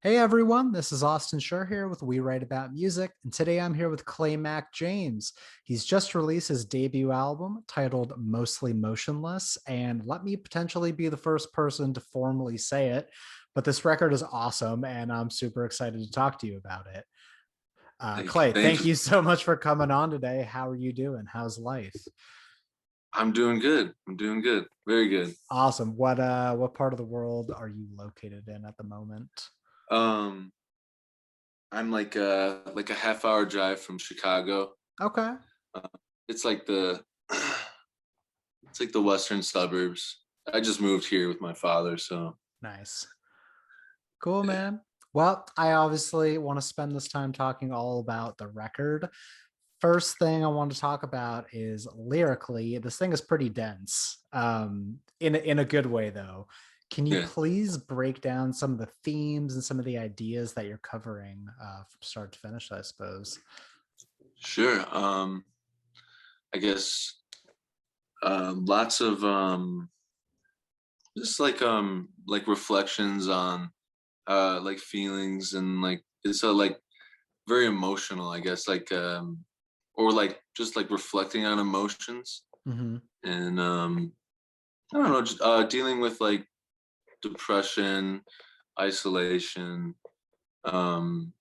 Hey everyone, this is Austin Schur here with We Write About Music, and today I'm here with Clay Mack James. He's just released his debut album titled Mostly Motionless, and let me potentially be the first person to formally say it, but this record is awesome, and I'm super excited to talk to you about it. Clay, Thank thank you. you so much for coming on today. How are you doing? How's life? I'm doing good. I'm doing good. Very good. Awesome. What part of the world are you located in at the moment? Um, I'm like a half hour drive from Chicago. Okay, Uh, it's like the it's like the western suburbs. I just moved here with my father, so nice. Cool, yeah. man. Well, I obviously want to spend this time talking all about the record. First thing I want to talk about is lyrically, this thing is pretty dense. In a good way though. Can you Yeah, please break down some of the themes and some of the ideas that you're covering from start to finish, I suppose? sure. I guess lots of just like reflections on like feelings and like it's like very emotional, I guess, or like just like reflecting on emotions Hmm. and I don't know, just dealing with like depression, isolation. Um,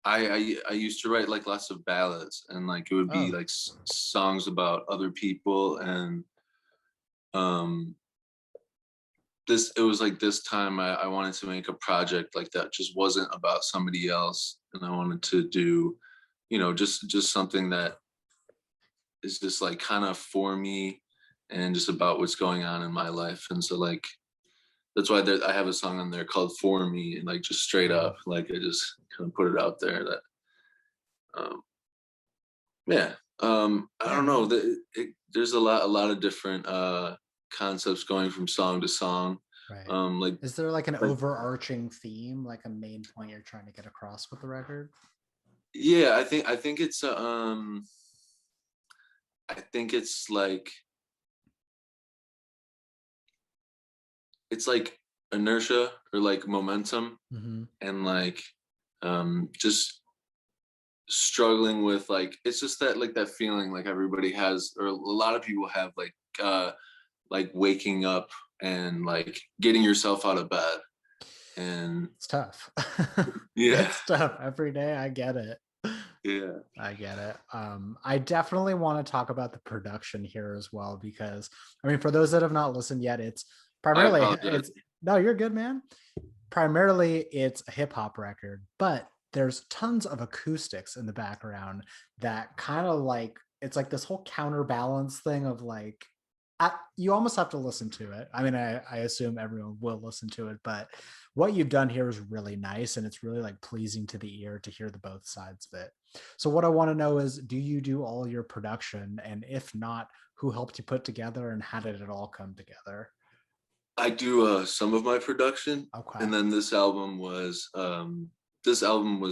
I used to write like lots of ballads, and like it would be Oh, like songs about other people, and um, this it was like this time I wanted to make a project like that just wasn't about somebody else, and I wanted to do, just something that is just like kind of for me and just about what's going on in my life, and so like that's why I have a song on there called "For Me," and like just straight up, oh, like I just kind of put it out there that, um, yeah. I yeah, don't know. man. There's a lot of different concepts going from song to song. Right. Um, like, Is there like an like, overarching theme, like a main point you're trying to get across with the record? yeah. I think it's like inertia or like momentum, Hmm. and like just struggling with like it's just that like that feeling like everybody has or a lot of people have like waking up and like getting yourself out of bed and It's tough. yeah. It's tough every day. I get it. Yeah, I get it. I definitely want to talk about the production here as well because I mean, for those that have not listened yet, it's I primarily apologize. it's no, you're good, man. Primarily, it's a hip hop record, but there's tons of acoustics in the background that kind of like it's like this whole counterbalance thing of like you almost have to listen to it. I mean, I assume everyone will listen to it, but what you've done here is really nice and it's really like pleasing to the ear to hear the both sides of it. So what I want to know is, do you do all your production? And if not, who helped you put together and how did it all come together? I do some of my production, Okay. and then this album was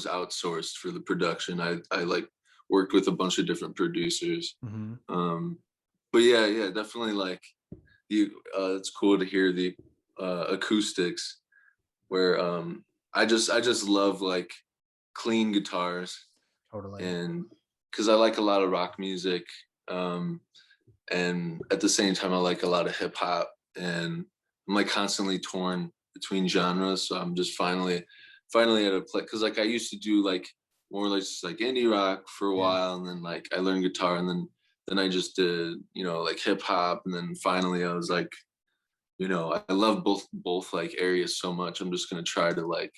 outsourced for the production. I like worked with a bunch of different producers. Hmm. Um, but yeah, definitely like it's cool to hear the acoustics where I just love like clean guitars, Totally. and because I like a lot of rock music, um, and at the same time I like a lot of hip hop, and I'm like constantly torn between genres. So I'm just finally at a place because like I used to do like more or less just like indie rock for a Yeah. while, and then like I learned guitar, and then I just did like hip hop, and then finally I was like, I love both like areas so much. I'm just gonna try to like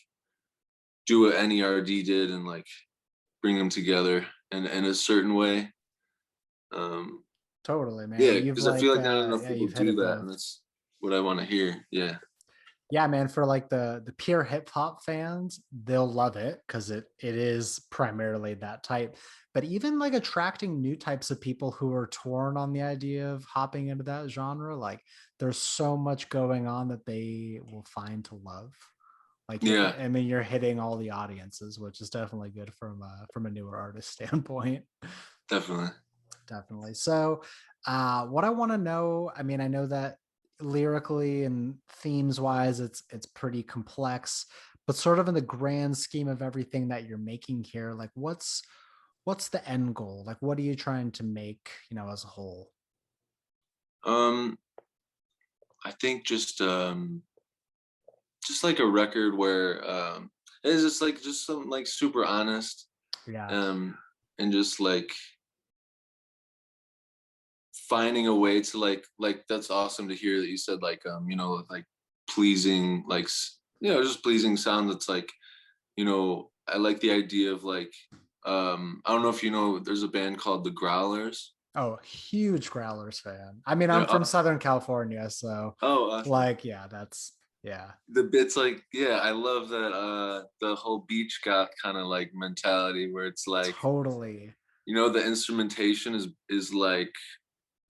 do what NERD did and like bring them together in a certain way. Um, Totally, man. yeah, You've because I feel like like not enough yeah, people you've hit do it that, both. and that's what I want to hear. Yeah, Yeah, man, for like the pure hip hop fans, they'll love it because it is primarily that type. But even like attracting new types of people who are torn on the idea of hopping into that genre, like there's so much going on that they will find to love. Like you're, yeah, I mean, you're hitting all the audiences, which is definitely good from a newer artist standpoint. definitely. Definitely. So, what I want to know, I mean, I know that lyrically and themes wise, it's pretty complex, but sort of in the grand scheme of everything that you're making here, like what's the end goal? Like what are you trying to make, as a whole? Um, I think just like a record where it's just like just some like super honest, Yeah. um, and just like finding a way to that's awesome to hear that you said like pleasing just pleasing sound that's like I like the idea of I don't know if you know there's a band called the Growlers. Oh, huge Growlers fan. I mean, I'm They're from Southern California, so awesome. like, yeah, that's yeah, The bits like yeah, I love that the whole beach goth kind of like mentality where it's like totally. the instrumentation is like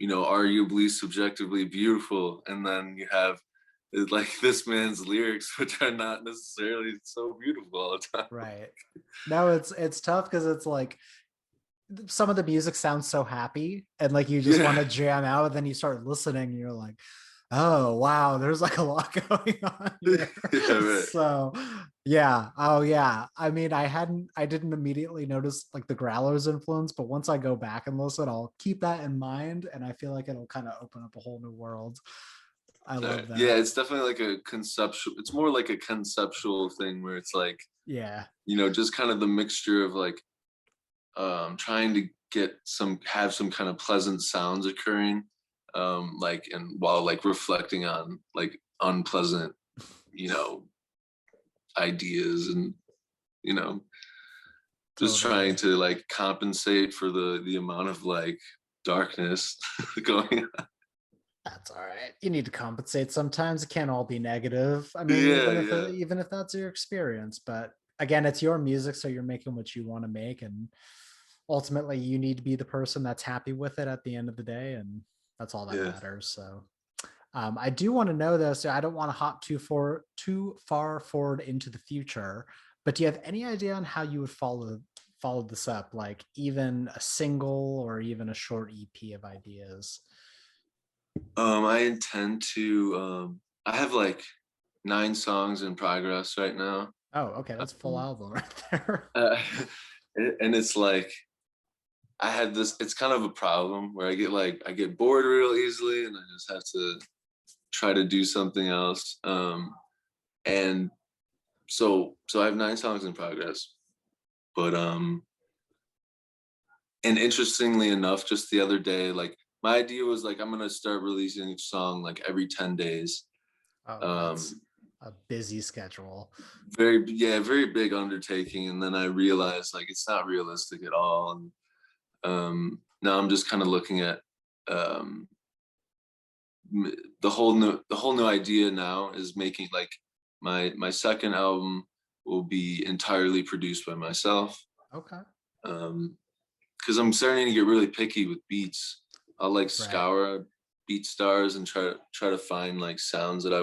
arguably subjectively beautiful, and then you have like this man's lyrics, which are not necessarily so beautiful all the time. Right. No, it's tough because it's like some of the music sounds so happy and like you just want Yeah, to jam out, and then you start listening and you're like, oh wow, there's like a lot going on here. yeah, right. So yeah, oh yeah. I mean, I didn't immediately notice like the Growlers influence, but once I go back and listen, I'll keep that in mind, and I feel like it'll kind of open up a whole new world. I love Yeah, that. it's definitely like a conceptual. It's more like a conceptual thing where it's like Yeah, just kind of the mixture of like trying to have some kind of pleasant sounds occurring, like and while like reflecting on like unpleasant you know ideas, and you know just trying totally. to like compensate for the amount of like darkness going on. That's all right. You need to compensate sometimes. It can't all be negative. I mean, Yeah, yeah, even if that's your experience, but again, it's your music, so you're making what you want to make, and ultimately you need to be the person that's happy with it at the end of the day, and that's all that yeah. matters. So I do want to know though, so I don't want to hop too far forward into the future, but do you have any idea on how you would follow this up, like even a single or even a short EP of ideas? I intend to I have like 9 songs in progress right now. Oh, okay, that's a full um, album right there. uh, and it's like I had this it's kind of a problem where I get bored real easily, and I just have to try to do something else. And so I have 9 songs in progress, but and interestingly enough, just the other day, like my idea was like I'm gonna start releasing each song like every 10 days. Oh, that's um a busy schedule. very big undertaking, and then I realized like it's not realistic at all. And now I'm just kind of looking at um the whole new idea now is making like my second album will be entirely produced by myself. Okay. Because I'm starting to get really picky with beats. I'll like Right. scour beat stars and try to find like sounds that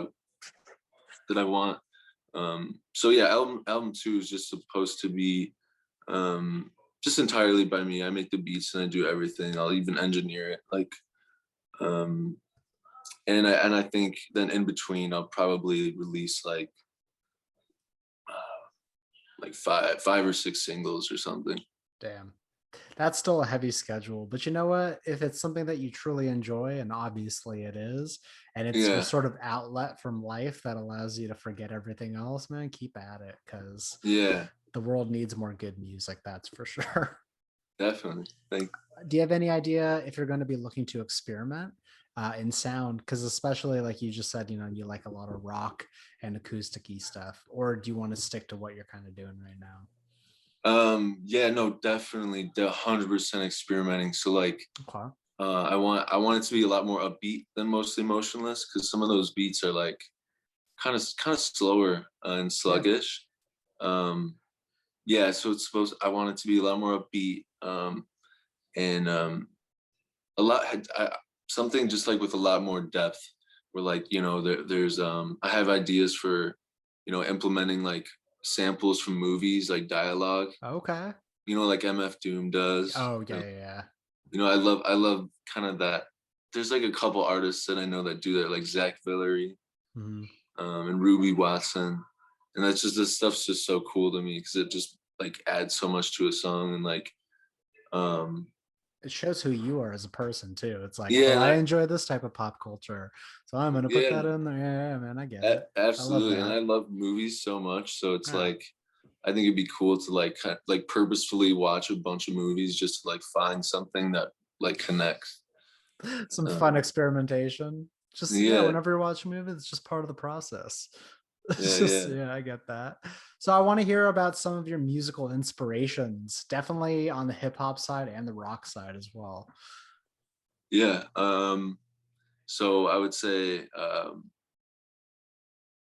I want. So yeah, album 2 is just supposed to be just entirely by me. I make the beats and I do everything. I'll even engineer it. Um, and I think then in between I'll probably release like five or six singles or something. Damn. That's still a heavy schedule, but you know what? If it's something that you truly enjoy, and obviously it is, and it's your Yeah, sort of outlet from life that allows you to forget everything else, man, keep at it because yeah, the world needs more good music, that's for sure. definitely. Thank Do you have any idea if you're going to be looking to experiment in sound? Because especially like you just said, you like a lot of rock and acoustic-y stuff, or do you want to stick to what you're kind of doing right now? Yeah, no, definitely 100% experimenting. So like Okay. I want it to be a lot more upbeat than Mostly Motionless, because some of those beats are like kind of slower and Yeah. sluggish. Um, yeah, so I want it to be a lot more upbeat, and a lot something just like with a lot more depth. Where like there's I have ideas for implementing like samples from movies, like dialogue, Okay. like MF Doom does. Oh, yeah, yeah, yeah. I love kind of that there's like a couple artists that I know that do that, like Zach Villery, Mhm. and Ruby Watson, and that's just this stuff's just so cool to me because it just like adds so much to a song and like um It shows who you are as a person too. It's like, oh, yeah, and I enjoy this type of pop culture, so I'm gonna put that yeah, in there. Yeah, yeah, man, I get it. I love absolutely, and that. I love movies so much, so it's Yeah. like I think it'd be cool to like like purposefully watch a bunch of movies just to like find something that like connects. Some fun Um, experimentation. Just yeah, yeah, whenever you watch a movie, it's just part of the process. It's yeah, just yeah, yeah, I get that. So I want to hear about some of your musical inspirations, definitely on the hip hop side and the rock side as well. yeah. So I would say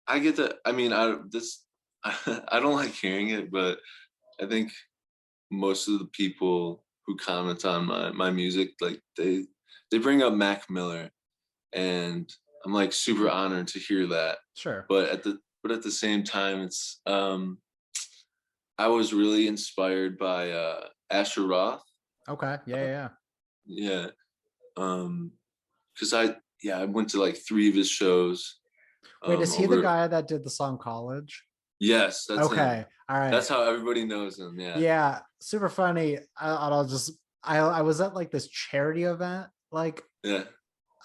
I get that. I mean, I this I don't like hearing it, but I think most of the people who comment on my music, like they bring up Mac Miller, and I'm like super honored to hear that. Sure. But at the same time, it's I was really inspired by Asher Roth. Okay. Yeah, Uh, yeah, yeah, because I went to like 3 of his shows wait, is he the over. guy that did the song College? Yes, that's him. Okay. All That's right. how everybody knows him. Yeah, Yeah. Super funny. I'll just I was at like this charity event like yeah,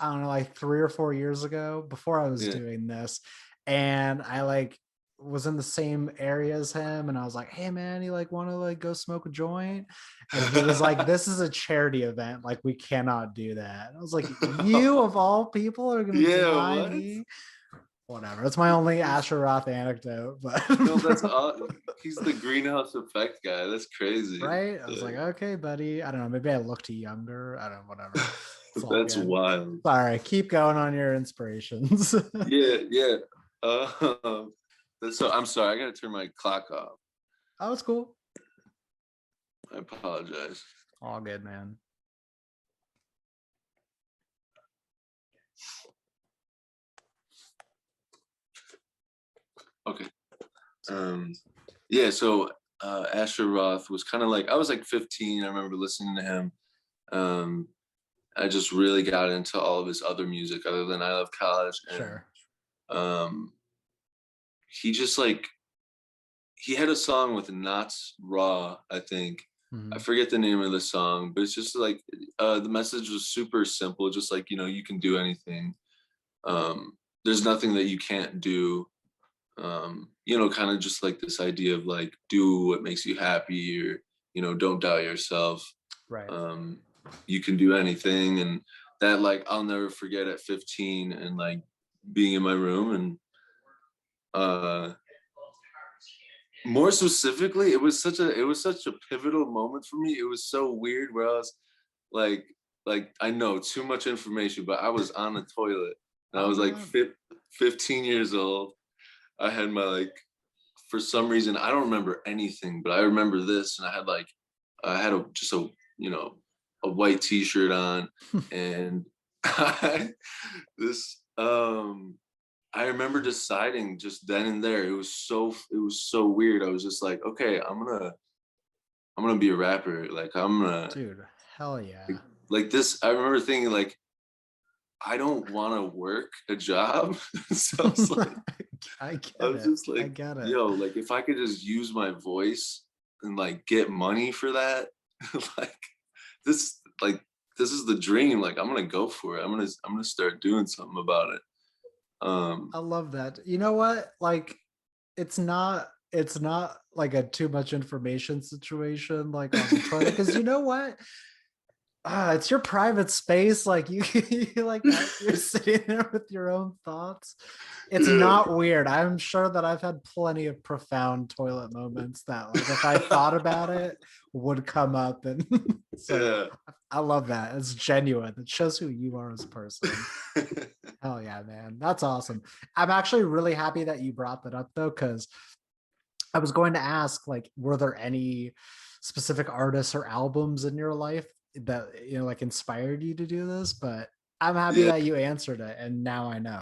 I don't know, like 3 or 4 years ago before I was yeah. doing this. And I like was in the same area as him. And I was like, hey man, you like want to like go smoke a joint? And he was like, this is a charity event. Like, we cannot do that. And I was like, you of all people are gonna Yeah, deny what? me? Whatever. It's my only He's Asher Roth anecdote, but no, that's he's the greenhouse effect guy. That's crazy. right. I was like, okay, buddy. I don't know. Maybe I looked younger. I don't know, whatever. It's all That's good. wild. All right, keep going on your inspirations. Yeah, yeah. So I'm sorry. I gotta turn my clock off. Oh, it's cool. I apologize. All good, man. Okay. Um, yeah. So Asher Roth was kind of like I was like 15. I remember listening to him. Um, I just really got into all of his other music other than I Love College, and Sure. um, he just like he had a song with Knots Raw, I think. I Mhm. forget the name of the song, but it's just like the message was super simple, just like, you know, you can do anything. There's nothing that you can't do. You know, kind of just like this idea of like do what makes you happy, or, you know, don't doubt yourself. Right. Um, you can do anything. And that like I'll never forget at 15 and like being in my room and uh more specifically, it was such a pivotal moment for me. It was so weird where I was like I know too much information, but I was on the toilet and I Oh was like man. 15 years old. I had my like for some reason I don't remember anything, but I remember this, and I had a just a you know a white t-shirt on, and this I remember deciding just then and there. It was so weird. I was just like, okay, I'm gonna be a rapper. Like I'm gonna Dude, hell yeah. like this. I remember thinking like I don't want to work a job. So I I get was it. just I like, get it. yo, like if I could just use my voice and like get money for that, like like this is the dream. Like I'm gonna go for it. I'm gonna start doing something about it. Um I love that. You know what? Like, it's not like a too much information situation like on the toilet. Because you know what? It's your private space. Like you like you're sitting there with your own thoughts. It's yeah. not weird. I'm sure that I've had plenty of profound toilet moments that, like, if I thought about it, would come up. And so Yeah. I love that. It's genuine. It shows who you are as a person. Hell yeah, man. That's awesome. I'm actually really happy that you brought that up though, because I was going to ask, like, were there any specific artists or albums in your life that, like, inspired you to do this? But I'm happy Yeah, that you answered it, and now I know.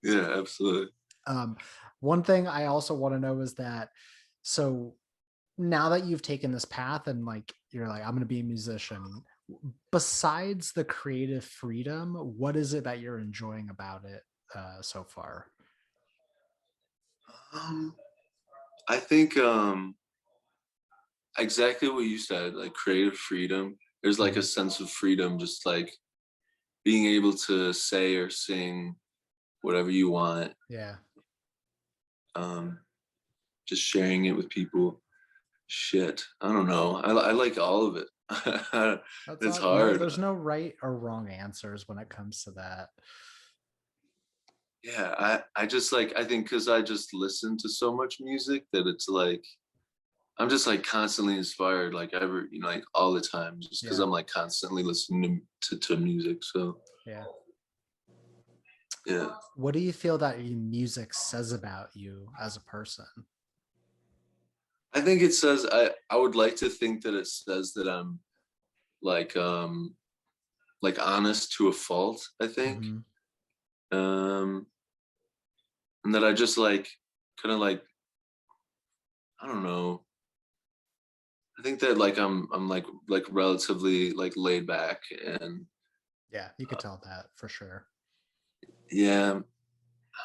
yeah, absolutely. Um, one thing I also want to know is that, so now that you've taken this path and like you're like, I'm going to be a musician, Besides the creative freedom, what is it that you're enjoying about it so far? Um, I think exactly what you said, like creative freedom. There's like a Mhm. sense of freedom, just like being able to say or sing whatever you want. Yeah, Um, just sharing it with people. Shit, I don't know. I like all of it. that's It's all. No, hard. there's no right or wrong answers when it comes to that. Yeah, I just like I think because I just listen to so much music that it's like I'm just like constantly inspired, like ever, like all the time, just because Yeah, I'm like constantly listening to music. So yeah. yeah, What do you feel that your music says about you as a person? I think it says I would like to think that it says that I'm like um like honest to a fault. I think, Hmm. um, and that I just like kind of like I don't know. I think that like I'm like relatively like laid back and Yeah, you could tell that for sure. yeah,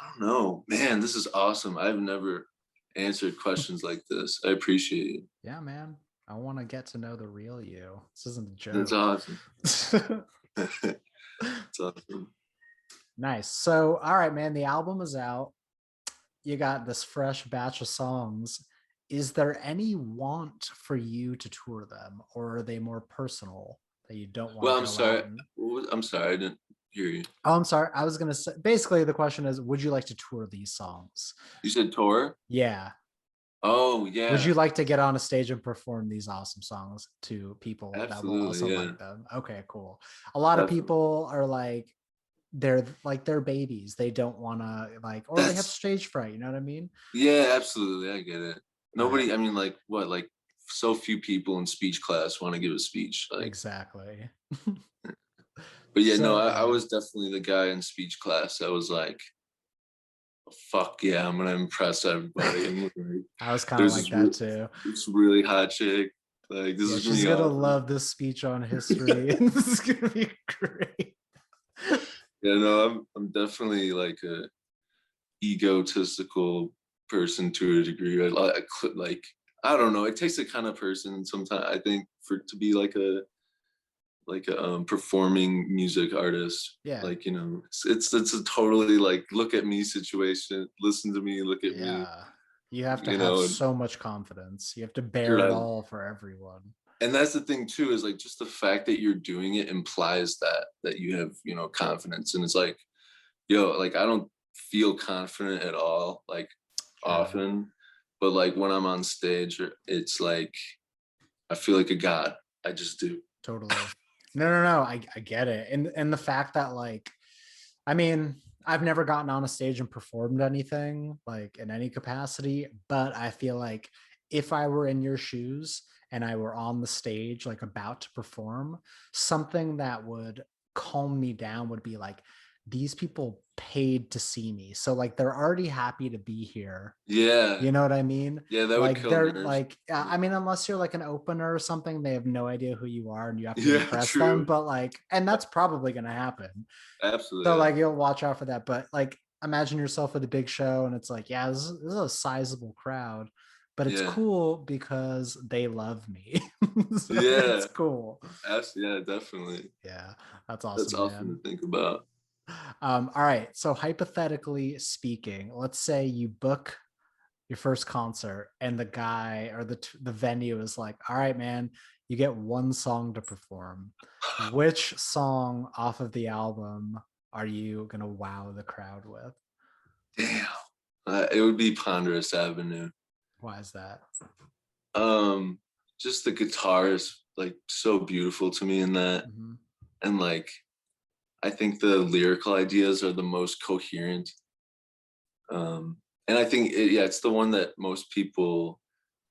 I don't know. Man, this is awesome. I've never answered questions like this. I appreciate it. Yeah, man. I want to get to know the real you. This isn't a That's joke. awesome. It's awesome. Nice. So, all right, man, the album is out. You got this fresh batch of songs. Is there any want for you to tour them, or are they more personal that you don't want Well, to I'm go out sorry. and? I'm sorry. I didn't hear you. Oh, I'm sorry. I was gonna say basically the question is, would you like to tour these songs? You said tour? Yeah. Oh, Would yeah. you like to get on a stage and perform these awesome songs to people that will Absolutely. also Yeah. like them? Okay, cool. A lot of Definitely. people are like they're babies. They don't want to like, or they have That's, stage fright. You know what I mean? yeah, absolutely. I get it. But Nobody, I mean, like, what, like, so few people in speech class want to give a speech. Like, exactly. but yeah, no, So I yeah, was definitely the guy in speech class. I was like, fuck yeah, I'm gonna impress everybody. And like, I was kind of there's like that too. this really hot chick. Like, this Yeah, is gonna she's be gonna awesome. love this speech on history. This is gonna be great. Yeah, no, I'm definitely like a egotistical person to a degree. Like I don't know. It takes a kind of person sometimes. I think for to be like a performing music artist. Yeah, Like it's a totally like look at me situation. Listen to me. Look at me. yeah. You have to have And so much confidence. You have to bear it right. all for everyone. And that's the thing too is like just the fact that you're doing it implies that you have confidence. And it's like yo, like I don't feel confident at all, like Sure. often, but like when I'm on stage, it's like I feel like a god. I just do. Totally. No, no, no. I get it. And the fact that like, I mean, I've never gotten on a stage and performed anything like in any capacity, but I feel like if I were in your shoes and I were on the stage, like about to perform, something that would calm me down would be like, these people paid to see me. So like they're already happy to be here. Yeah, You know what I mean? yeah, that would Like kill they're nerves. like, I mean, unless you're like an opener or something, they have no idea who you are and you have to Yeah, impress them. true. But like, and that's probably gonna happen. So Absolutely. like you'll watch out for that. But like imagine yourself at a big show and it's like, yeah, this is a sizable crowd, but it's Yeah, cool because they love me. So it's yeah, cool. yeah, definitely. Yeah, that's That's awesome, awesome man. to think about. All right. So hypothetically speaking, let's say you book your first concert and the guy or the venue is like, all right, man, you get one song to perform. Which song off of the album are you gonna wow the crowd with? Damn, it would be Ponderous Avenue. Why is that? Um, just the guitar is like so beautiful to me in that, Mhm. and like I think the lyrical ideas are the most coherent. And I think yeah, it's the one that most people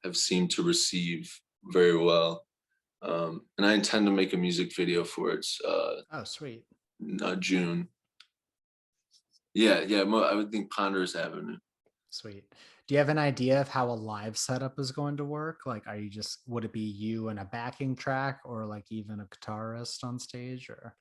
have seemed to receive very well. And I intend to make a music video for it. Oh, sweet. June. Yeah, yeah. I would think Ponderous Avenue. Sweet. Do you have an idea of how a live setup is going to work? Like, are you just, would it be you and a backing track, or like even a guitarist on stage, or?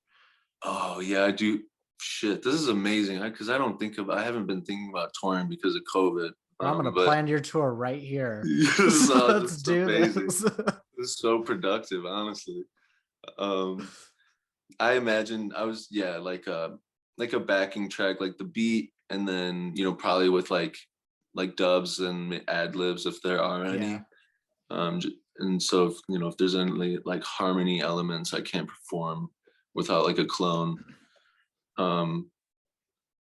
Oh yeah, I do. Shit, this is amazing. Because I haven't been thinking about touring because of COVID. Bro, I'm gonna But plan your tour right here. this Let's is do amazing. this. This is so productive, honestly. Um, I imagine I was yeah, like a backing track, like the beat, and then probably with like dubs and ad libs if there are Yeah. any. And so if there's any like harmony elements, I can't perform without like a clone. Um,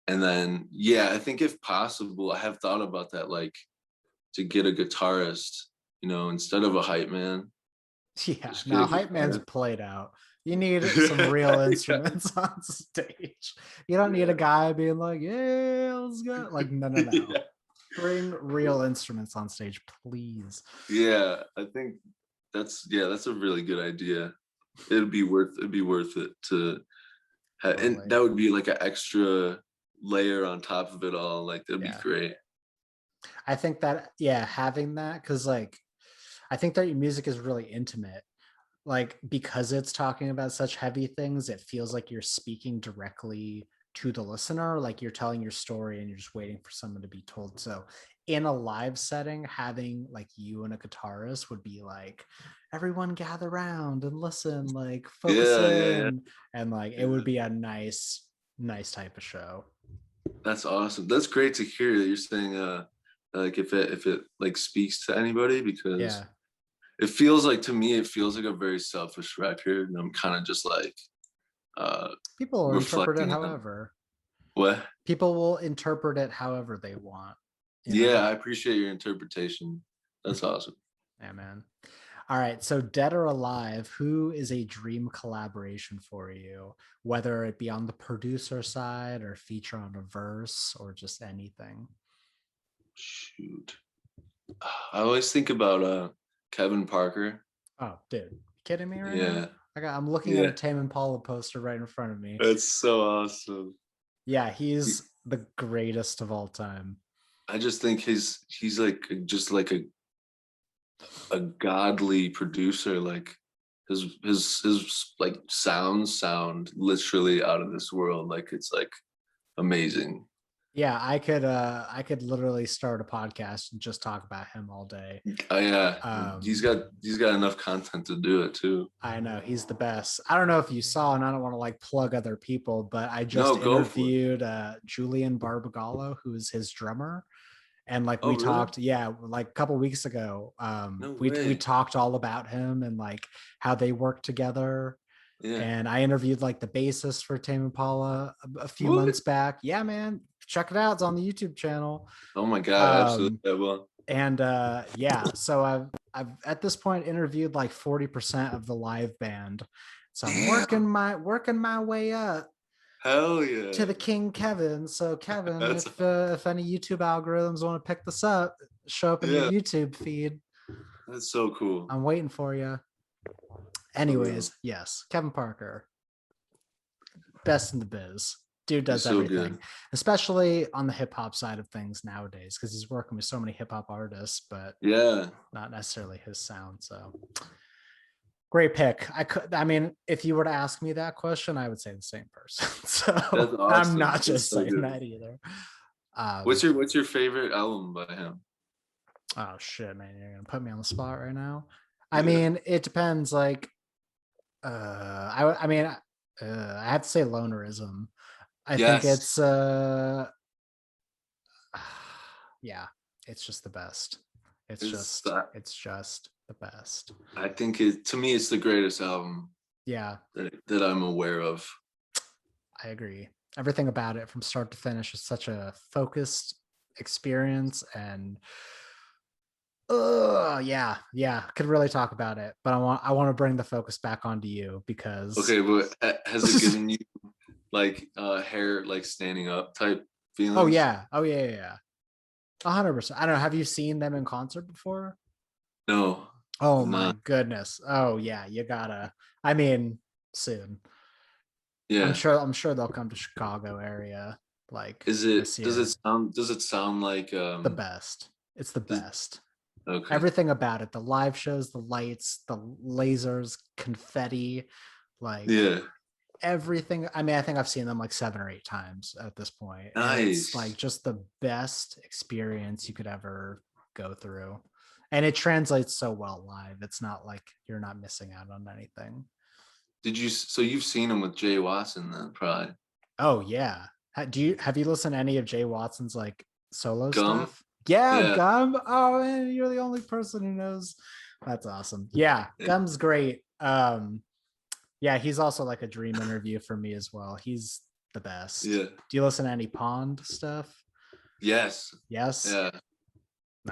and then yeah, I think if possible, I have thought about that, like to get a guitarist, instead of a hype man, Yeah. just get Now, a hype man's guitarist. played out. You need some real Yeah, instruments on stage. You don't need a yeah, guy being like, "Yeah, let's go." Like, no, no, no. yeah. Bring real instruments on stage, please. Yeah, I think that's a really good idea. It'd be worth it to and Totally. that would be like an extra layer on top of it all. Like that'd be Yeah. great. I think that, yeah, having that, because like, I think that your music is really intimate. Like, because it's talking about such heavy things, it feels like you're speaking directly to the listener, like you're telling your story and you're just waiting for someone to be told. So in a live setting, having like you and a guitarist would be like, everyone gather around and listen, like focus Yeah, yeah, yeah, in, and like it would yeah. be a nice type of show. That's awesome. That's great to hear that you're saying like if it like speaks to anybody, because Yeah, it feels like, to me, it feels like a very selfish record, and I'm kind of just like uh people will interpret it reflecting on however. what. People will interpret it however they want, you Yeah, know? I appreciate your interpretation. That's awesome. Yeah, man. All right. So, dead or alive, who is a dream collaboration for you? Whether it be on the producer side or feature on a verse or just anything. Shoot. I always think about Kevin Parker. Oh, dude, you kidding me right now? Yeah. I'm looking at a Yeah. Tame Impala poster right in front of me. That's so awesome. Yeah, He- he's the greatest of all time. I just think he's like just like a godly producer. Like his like sound literally out of this world. Like it's like amazing. Yeah, I could literally start a podcast and just talk about him all day. Yeah, Um, he's got enough content to do it too. I know he's the best. I don't know if you saw, and I don't want to like plug other people, but I just No, go for it. interviewed Julian Barbagallo, who is his drummer, and like Oh we really? talked, yeah, like a couple weeks ago. No We way. talked all about him and like how they work together. Yeah. And I interviewed like the bassist for Tame Impala a few What? months back. Yeah, man, check it out. It's on the YouTube channel. Oh my God, absolutely. Um, I will. and yeah, so I've at this point interviewed like 40% of the live band, so I'm Damn. working my way up Hell to yeah. the King Kevin. So Kevin, That's if any YouTube algorithms want to pick this up, show up in your yeah. YouTube feed. That's so cool. I'm waiting for you. For real. Anyways, yes, Kevin Parker, best in the biz. Dude He's does so good. everything, especially on the hip hop side of things nowadays, because he's working with so many hip hop artists, but Yeah. not necessarily his sound. So great pick. I mean, if you were to ask me that question, I would say the same person. That's So I'm awesome. not That's just so saying good. that either. Um, What's your favorite album by him? oh shit, man, you're gonna put me on the spot right now. I Yeah. mean, it depends. Like, I mean, I have to say Lonerism. I think Yes. it's yeah, it's just the best. It's It's just the best. I think it to me it's the greatest album Yeah, that I'm aware of. I agree. Everything about it from start to finish is such a focused experience, and yeah, yeah, could really talk about it, but I want to bring the focus back onto you because Okay, but has it given you like hair like standing up type oh feelings? yeah, oh yeah, yeah, yeah. 100%. I don't know. Have you seen them in concert before? No. Oh my Not. goodness. Oh yeah, you gotta. I mean, soon. Yeah. I'm sure they'll come to Chicago area like Is it this year. does it sound like The best. It's the Does- best. Okay. Everything about it, the live shows, the lights, the lasers, confetti, like Yeah. everything. I mean, I think I've seen them like 7 or 8 times at this point, and it's like Nice. just the best experience you could ever go through. And it translates so well live. It's not like you're not missing out on anything. So you've seen him with Jay Watson then, probably. Oh yeah. Have you listened to any of Jay Watson's like solo Gum? stuff? Yeah, Yeah. Gum. Oh man, you're the only person who knows. That's awesome. Yeah, Gum's great. Yeah, he's also like a dream interview for me as well. He's the best. Yeah. Do you listen to any Pond stuff? Yes. Yes. Yeah. I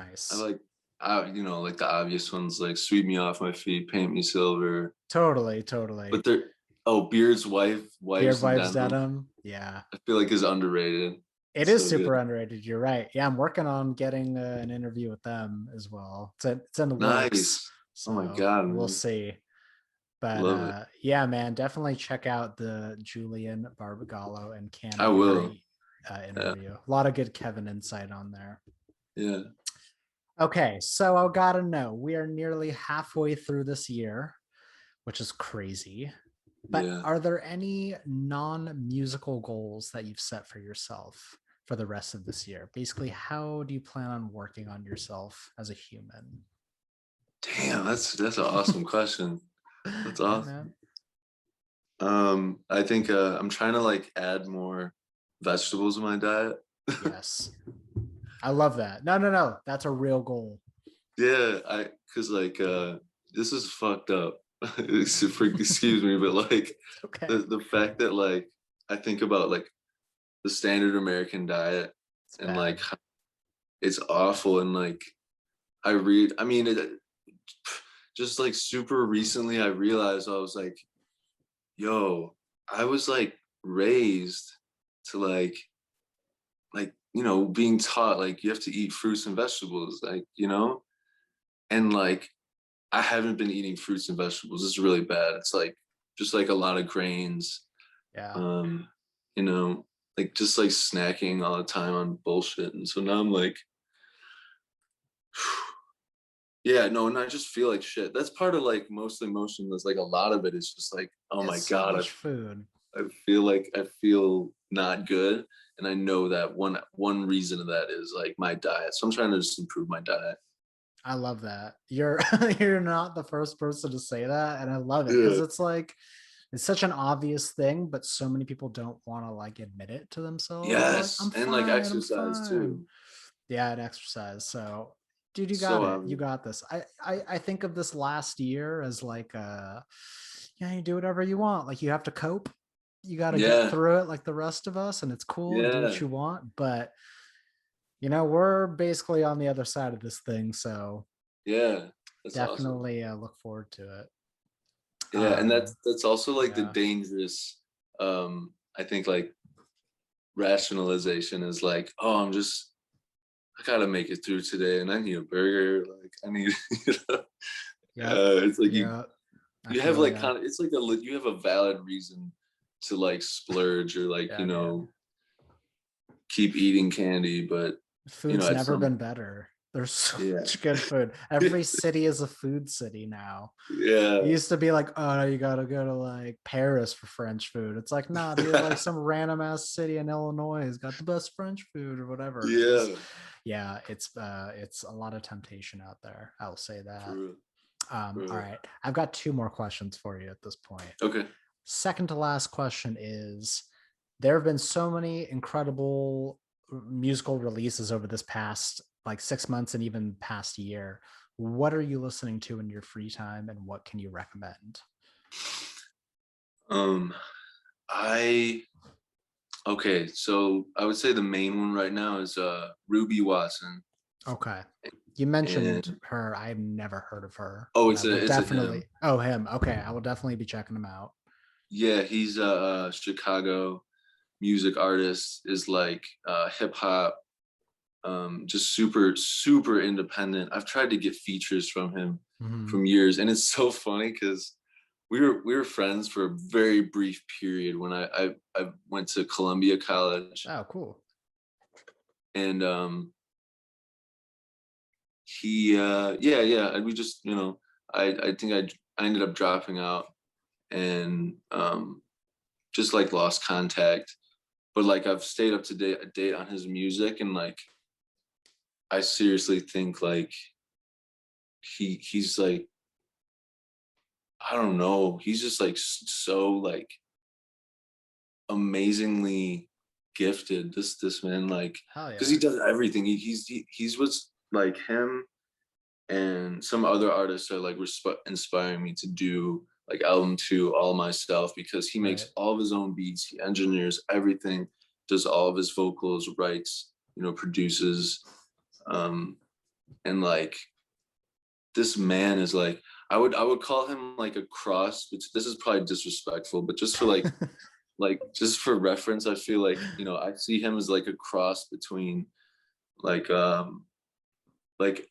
Nice. like like the obvious ones like Sweep Me Off My Feet, Paint Me Silver. Totally, totally. But they're Beard's Beard Wives and Vibes Denim. Denim. Yeah. I feel like is underrated. It It's is so good. super underrated. You're right. Yeah, I'm working on getting an interview with them as well. It's in the works, Nice. Oh my so god, we'll man. see. But Love it. yeah, man, definitely check out the Julian Barbagallo and I will. Canterbury Yeah. interview. A lot of good Kevin insight on there. Yeah. Okay, so I gotta know, we are nearly halfway through this year, which is crazy. But Yeah. are there any non-musical goals that you've set for yourself for the rest of this year? Basically, how do you plan on working on yourself as a human? Damn, that's an awesome question. That's Yeah, awesome. man. I think I'm trying to like add more vegetables in my diet. Yes. I love that. No, no, no. That's a real goal. Yeah, I cause like this is fucked up. Excuse me, but like It's okay. the fact that like I think about like the standard American diet It's and like bad. it's awful and like I mean just like super recently I realized I was like, yo, I was like raised to being taught like you have to eat fruits and vegetables, like, and like I haven't been eating fruits and vegetables. It's really bad. It's like just like a lot of grains, Yeah. um, you know, like just like snacking all the time on bullshit. And so now I'm like, yeah, no, and I just feel like shit. That's part of like mostly motionless. Like a lot of it is just like, oh It's my so God, much food. I feel not good. And I know that one reason of that is like my diet. So I'm trying to just improve my diet. I love that. You're you're not the first person to say that, and I love it because Yeah. it's like it's such an obvious thing, but so many people don't want to like admit it to themselves. They're like, Yes. I'm And like fine, I'm exercise fine. too. Yeah, and exercise. So, dude, you got So it. You got this. I think of this last year as like yeah, you do whatever you want. Like you have to cope. You got to get yeah. through it like the rest of us, and it's cool and do what Yeah. you want. But we're basically on the other side of this thing, so Yeah. That's awesome. definitely look forward to it. Yeah. And that's also like the Yeah. dangerous I think like rationalization is like, oh, I gotta make it through today and I need a burger. Like I need you know, Yep. it's like Yep. I you have feel like yeah. kind of it's like you have a valid reason to like splurge or like Yeah, man. keep eating candy, but Food's at never some been better. There's so yeah. much good food. Every city is a food city now. It Yeah. used to be like, oh, you gotta go to like Paris for French food. It's like, nah, dude, like some random ass city in Illinois has got the best French food or whatever it is. Yeah. Yeah, it's a lot of temptation out there. I'll say For that. real. For All real. right. I've got two more questions for you at this point. Okay. Second to last question is there have been so many incredible musical releases over this past like 6 months and even past year. What are you listening to in your free time and what can you recommend? Um I Okay, so I would say the main one right now is Ruby Watson. Okay. You mentioned And her. I've never heard of her, oh, but I will it's a him. definitely. Oh, him. Okay. I will definitely be checking him out. Yeah, he's a Chicago music artist, is like hip hop, just super, super independent. I've tried to get features from him Mhm. from years, and it's so funny because we were friends for a very brief period when I went to Columbia College, Oh, cool. and yeah, and we just, I think I ended up dropping out, and just like lost contact. But like I've stayed up to date on his music, and like I seriously think like he's like, I don't know, he's just like so like amazingly gifted. This man, like, Hell because yeah. he does everything. He's what's like him and some other artists are like inspiring me to do like album 2 all myself, because he Right. makes all of his own beats, he engineers everything, does all of his vocals, writes, produces, um and like this man is like, I would call him like a cross, which this is probably disrespectful, but just for like just for reference, I feel like, I see him as like a cross between like like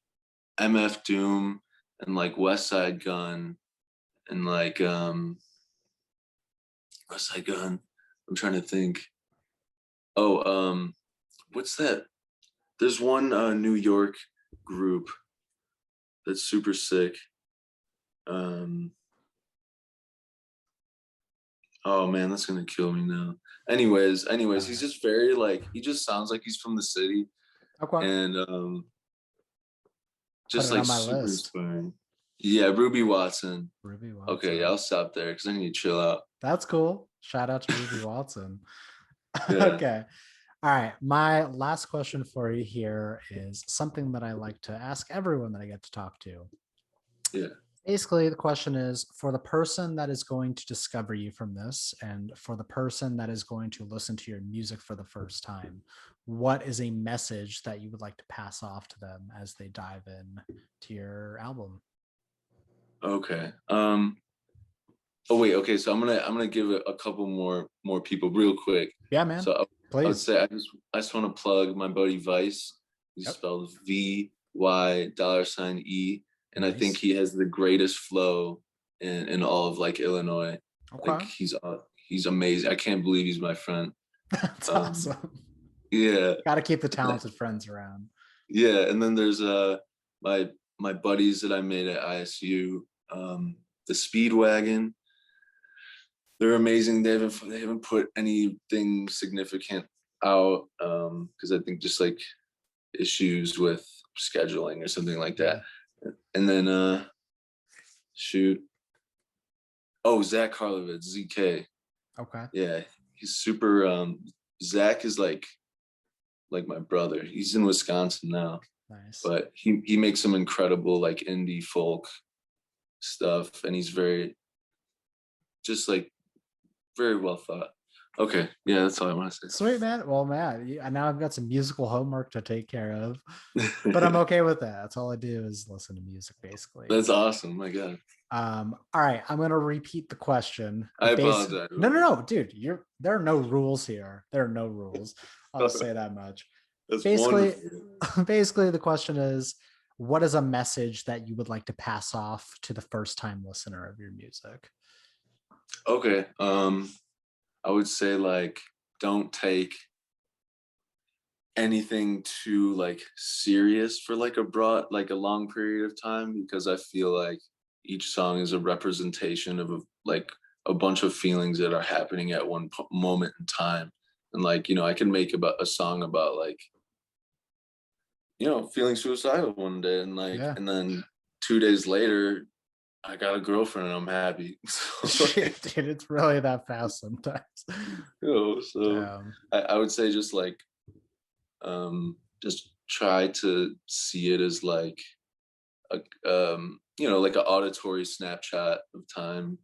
MF Doom and like West Side Gun and like West Side Gun. I'm trying to think. Oh, what's that? There's one New York group that's super sick. Um oh man, that's gonna kill me now. Anyways, All he's right. just very like, he just sounds like he's from the city, Okay. and Put just it like on my super list. inspiring. Yeah, Ruby Watson. Ruby Okay, yeah, Watson. I'll stop there because I need to chill out. That's cool. Shout out to Ruby Watson. Yeah, Okay. All right. My last question for you here is something that I like to ask everyone that I get to talk to. yeah. Basically, the question is for the person that is going to discover you from this, and for the person that is going to listen to your music for the first time, what is a message that you would like to pass off to them as they dive in to your album? Okay. Oh wait. Okay. So I'm gonna give it a couple more people real quick. Yeah, man. So I would Please. say I just want to plug my buddy Vice. He's Yep. spelled VY $E, and I think Nice. he has the greatest flow in all of like Illinois. Like Okay. he's amazing. I can't believe he's my friend. That's Um, awesome. yeah, Got to keep the talented friends around. yeah. And then there's my buddies that I made at ISU, the Speedwagon. They're amazing. They haven't put anything significant out, because I think just like issues with scheduling or something like Yeah. that. And then shoot, oh, Zach Karlovitz, ZK. Okay. Yeah, he's super. Zach is like my brother. He's in Wisconsin now, Nice. but he makes some incredible like indie folk stuff, and he's very just like very well thought. Okay, yeah, that's all I want to Sweet, man. Well, man, now I've got some musical homework to take care of, but I'm say. okay with that. That's all I do is listen to music, basically. That's awesome. My God. All right, I'm gonna repeat the question. I Basically, apologize. no, dude. There are no rules here. There are no rules. I'll just say that much. That's Basically, wonderful. basically, the question is, what is a message that you would like to pass off to the first time listener of your music? Okay. I would say like don't take anything too like serious for like a long period of time, because I feel like each song is a representation of like a bunch of feelings that are happening at one moment in time. And like, I can make about a song about like, feeling suicidal one day, and like, Yeah. and then 2 days later I got a girlfriend and I'm happy. So Shit, dude, it's really that fast sometimes. so Damn. I would say just try to see it as like a like an auditory snapshot of time,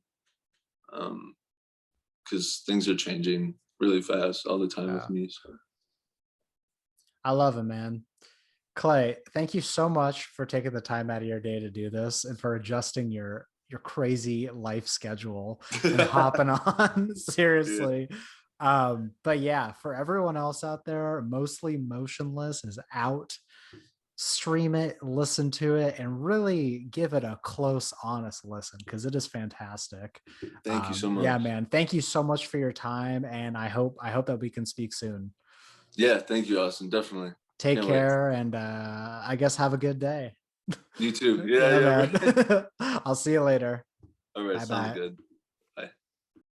because things are changing really fast all the time with Yeah. me. So I love it, man. Clay, thank you so much for taking the time out of your day to do this and for adjusting your crazy life schedule and hopping on. yeah, Seriously. But yeah, for everyone else out there, Mostly Motionless is out. Stream it, listen to it, and really give it a close, honest listen because it is fantastic. thank you so Yeah, much. man. Thank you so much for your time, and I hope that we can speak soon. Yeah, thank you, Austin. Definitely Take can't wait. care, and I guess have a good day. You too. Yeah, Yeah, yeah. Right. man. I'll see you later. All right, Bye sounds bye. good.